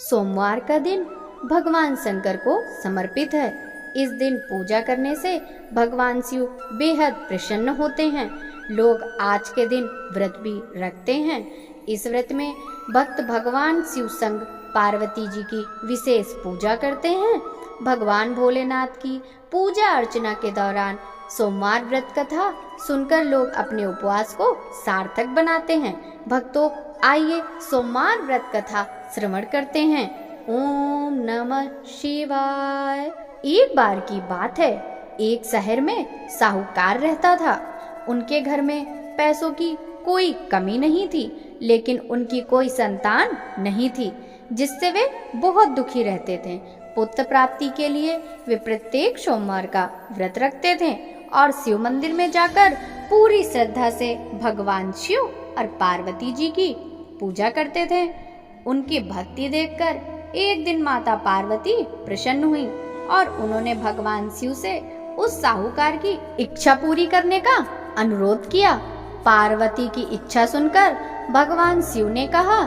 सोमवार का दिन भगवान शंकर को समर्पित है। इस दिन पूजा करने से भगवान शिव बेहद प्रसन्न होते हैं। लोग आज के दिन व्रत भी रखते हैं। इस व्रत में भक्त भगवान शिव संग पार्वती जी की विशेष पूजा करते हैं। भगवान भोलेनाथ की पूजा अर्चना के दौरान सोमवार व्रत कथा सुनकर लोग अपने उपवास को सार्थक बनाते हैं। भक्तों, आइए सोमवार व्रत कथा श्रवण करते हैं। ओम नमः शिवाय। एक बार की बात है, एक शहर में साहूकार रहता था। उनके घर में पैसों की कोई कमी नहीं थी, लेकिन उनकी कोई संतान नहीं थी, जिससे वे बहुत दुखी रहते थे। पुत्र प्राप्ति के लिए वे प्रत्येक सोमवार का व्रत रखते थे और शिव मंदिर में जाकर पूरी श्रद्धा से भगवान शिव और पार्वती जी की पूजा करते थे। उनकी भक्ति देखकर एक दिन माता पार्वती प्रसन्न हुई और उन्होंने भगवान शिव से उस साहूकार की इच्छा पूरी करने का अनुरोध किया। पार्वती की इच्छा सुनकर भगवान शिव ने कहा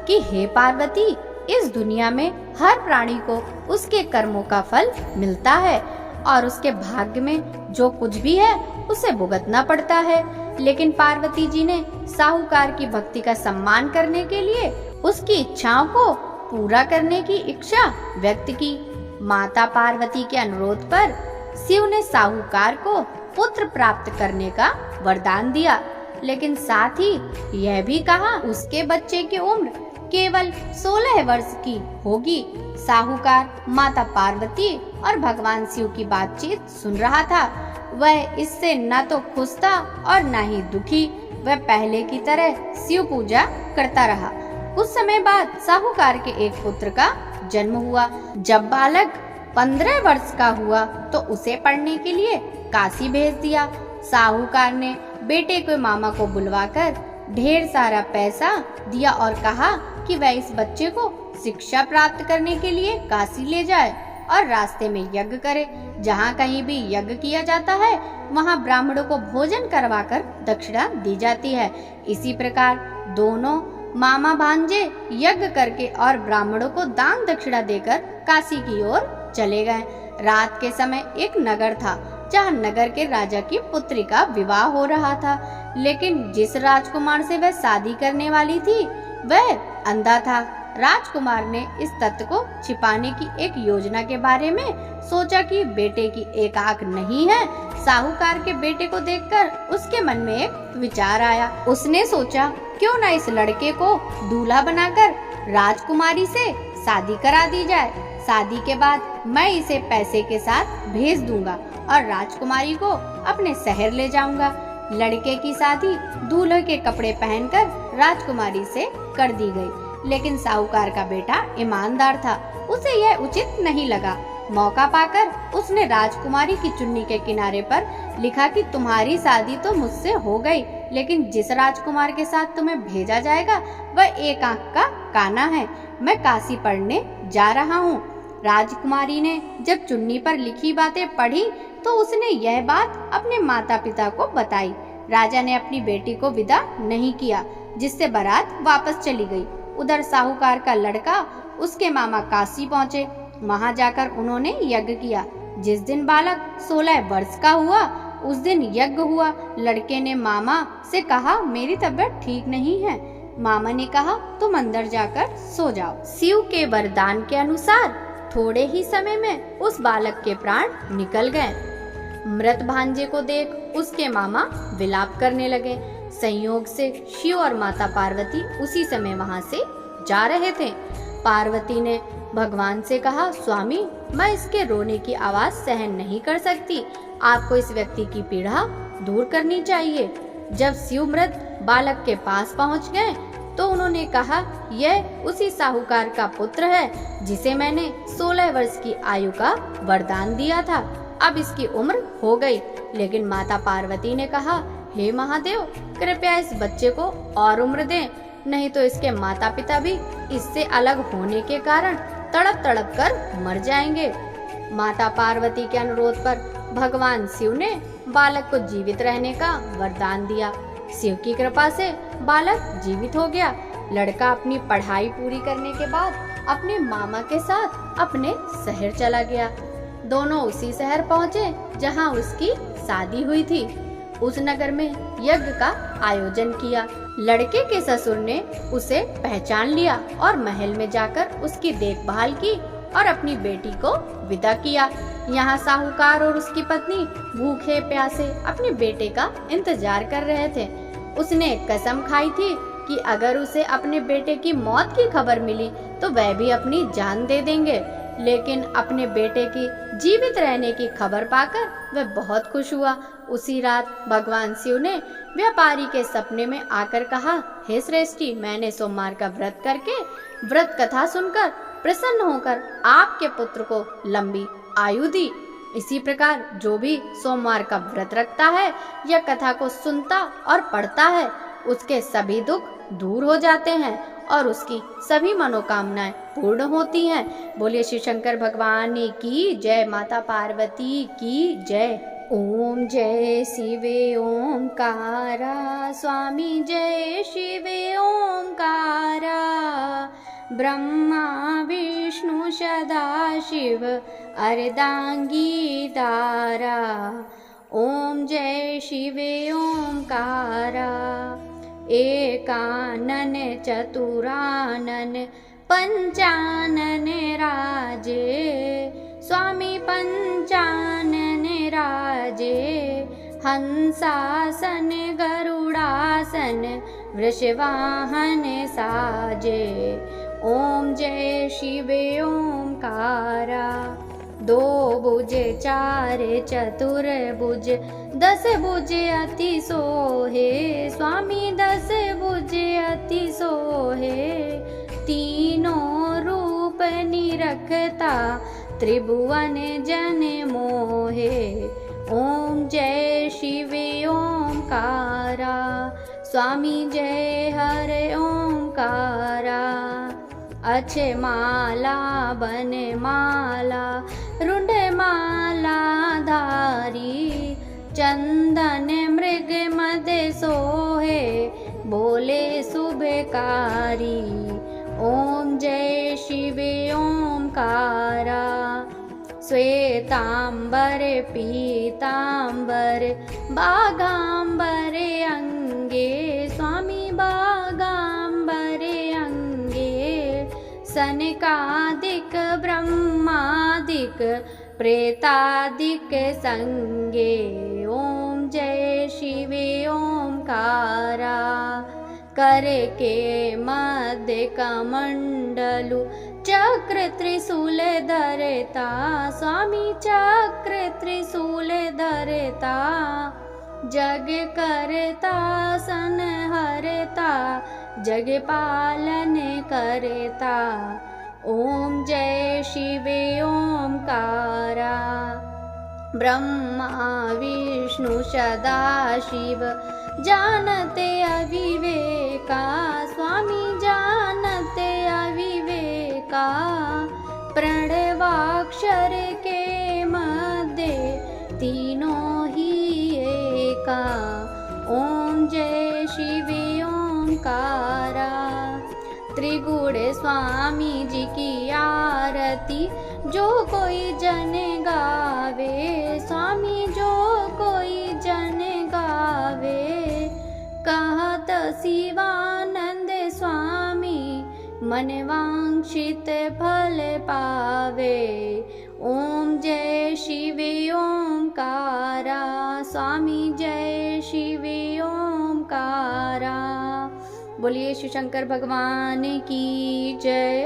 कि हे पार्वती, इस दुनिया में हर प्राणी को उसके कर्मों का फल मिलता है और उसके भाग्य में जो कुछ भी है उसे भुगतना पड़ता है। लेकिन पार्वती जी ने साहूकार की भक्ति का सम्मान करने के लिए उसकी इच्छाओं को पूरा करने की इच्छा व्यक्त की। माता पार्वती के अनुरोध पर शिव ने साहूकार को पुत्र प्राप्त करने का वरदान दिया, लेकिन साथ ही यह भी कहा उसके बच्चे की उम्र केवल 16 वर्ष की होगी। साहूकार माता पार्वती और भगवान शिव की बातचीत सुन रहा था। वह इससे न तो खुश था और न ही दुखी। वह पहले की तरह शिव पूजा करता रहा। कुछ समय बाद साहूकार के एक पुत्र का जन्म हुआ। जब बालक 15 वर्ष का हुआ तो उसे पढ़ने के लिए काशी भेज दिया। साहूकार ने बेटे के मामा को बुलवाकर ढेर सारा पैसा दिया और कहा कि वह इस बच्चे को शिक्षा प्राप्त करने के लिए काशी ले जाए और रास्ते में यज्ञ करे। जहाँ कहीं भी यज्ञ किया जाता है वहाँ ब्राह्मणों को भोजन करवाकर दक्षिणा दी जाती है। इसी प्रकार दोनों मामा भांजे यज्ञ करके और ब्राह्मणों को दान दक्षिणा देकर काशी की ओर चले गए। रात के समय एक नगर था जहाँ नगर के राजा की पुत्री का विवाह हो रहा था, लेकिन जिस राजकुमार से वह शादी करने वाली थी वह अंधा था। राजकुमार ने इस तथ्य को छिपाने की एक योजना के बारे में सोचा कि बेटे की एक आंख नहीं है। साहूकार के बेटे को देखकर उसके मन में एक विचार आया। उसने सोचा क्यों न इस लड़के को दूल्हा बनाकर राजकुमारी से शादी करा दी जाए। शादी के बाद मैं इसे पैसे के साथ भेज दूंगा और राजकुमारी को अपने शहर ले जाऊंगा। लड़के की शादी दूल्हे के कपड़े पहनकर राजकुमारी से कर दी गई, लेकिन साहूकार का बेटा ईमानदार था। उसे यह उचित नहीं लगा। मौका पाकर उसने राजकुमारी की चुन्नी के किनारे पर लिखा कि तुम्हारी शादी तो मुझसे हो गई, लेकिन जिस राजकुमार के साथ तुम्हें भेजा जाएगा वह एक आंख का काना है। मैं काशी पढ़ने जा रहा हूँ। राजकुमारी ने जब चुन्नी पर लिखी बातें पढ़ी तो उसने यह बात अपने माता पिता को बताई। राजा ने अपनी बेटी को विदा नहीं किया, जिससे बारात वापस चली गई। उधर साहूकार का लड़का उसके मामा काशी पहुँचे। वहाँ जाकर उन्होंने यज्ञ किया। जिस दिन बालक 16 वर्ष का हुआ उस दिन यज्ञ हुआ। लड़के ने मामा से कहा मेरी तबीयत ठीक नहीं है। मामा ने कहा तुम अंदर जाकर सो जाओ। शिव के वरदान के अनुसार थोड़े ही समय में उस बालक के प्राण निकल गए। मृत भांजे को देख उसके मामा विलाप करने लगे। संयोग से शिव और माता पार्वती उसी समय वहां से जा रहे थे। पार्वती ने भगवान से कहा स्वामी, मैं इसके रोने की आवाज सहन नहीं कर सकती। आपको इस व्यक्ति की पीड़ा दूर करनी चाहिए। जब शिव मृत बालक के पास पहुंच गए तो उन्होंने कहा यह उसी साहूकार का पुत्र है जिसे मैंने 16 वर्ष की आयु का वरदान दिया था। अब इसकी उम्र हो गई। लेकिन माता पार्वती ने कहा हे महादेव, कृपया इस बच्चे को और उम्र दें, नहीं तो इसके माता पिता भी इससे अलग होने के कारण तड़प तड़प कर मर जाएंगे। माता पार्वती के अनुरोध पर भगवान शिव ने बालक को जीवित रहने का वरदान दिया। शिव की कृपा से बालक जीवित हो गया। लड़का अपनी पढ़ाई पूरी करने के बाद अपने मामा के साथ अपने शहर चला गया। दोनों उसी शहर पहुँचे जहाँ उसकी शादी हुई थी। उस नगर में यज्ञ का आयोजन किया। लड़के के ससुर ने उसे पहचान लिया और महल में जाकर उसकी देखभाल की और अपनी बेटी को विदा किया। यहाँ साहूकार और उसकी पत्नी भूखे प्यासे अपने बेटे का इंतजार कर रहे थे। उसने कसम खाई थी कि अगर उसे अपने बेटे की मौत की खबर मिली तो वह भी अपनी जान दे देंगे। लेकिन अपने बेटे की जीवित रहने की खबर पाकर वह बहुत खुश हुआ। उसी रात भगवान शिव ने व्यापारी के सपने में आकर कहा, हे श्रेष्ठी, मैंने सोमवार का व्रत करके व्रत कथा सुनकर प्रसन्न होकर आपके पुत्र को लंबी आयु दी। इसी प्रकार जो भी सोमवार का व्रत रखता है या कथा को सुनता और पढ़ता है, उसके सभी दुख दूर हो जाते हैं और उसकी सभी मनोकामनाएं पूर्ण होती हैं। बोलिए शिव शंकर भगवान की जय, माता पार्वती की जय। ओम जय शिवे ओंकारा, स्वामी जय शिवे ओंकारा, ब्रह्मा विष्णु सदा शिव अर्धांगी तारा। ओम जय शिवे ओंकारा, एकानन चतुरानन पंचानन राजे, स्वामी पंचानन राजे, हंसासन गरुड़ासन वृषवाहन साजे। ओम जय शिवे ओंकारा, दो भुज चार चतुर्भुज, दस भुज अति सोहे, स्वामी दस भुज अति सोहे, तीनों रूप निरखता त्रिभुवन जन मोहे। ओम जय शिवे ओंकारा, स्वामी जय हरे ओंकारा, अच्छे माला बन माला रुंड माला धारी, चंदन मृग मद सोहे, बोले शुभकारी। ओम जय शिवे ओंकारा, श्वेतांबर पीतांबर बागांबर अंगे, स्वामी बागांबर अंगे, सनकादिक ब्रह्मादिक प्रेतादिक संगे। ओम जय शिवे ओंकारा, कर के मध्य कमंडलु चक्र त्रिशूल धरता, स्वामी चक्र त्रिशूल धरता, जग करता सन हरता, जग पालन करता। ओम जय शिवे ओंकारा, ब्रह्मा विष्णु सदा शिव जानते अविवेका, स्वामी जानते अविवेका, प्रणवाक्षर के मध्य तीनों ही एका। ओम जय शिवे ओंकारा, त्रिगुण स्वामी जी की आरती जो कोई जन गावे, स्वामी जो कोई जन गावे, कहत शिवानंद स्वामी मन वांछित फल पावे। ओम जय शिवे ओंकारा, स्वामी जय शिवे ओंकारा। बोलिए शिव शंकर भगवान की जय।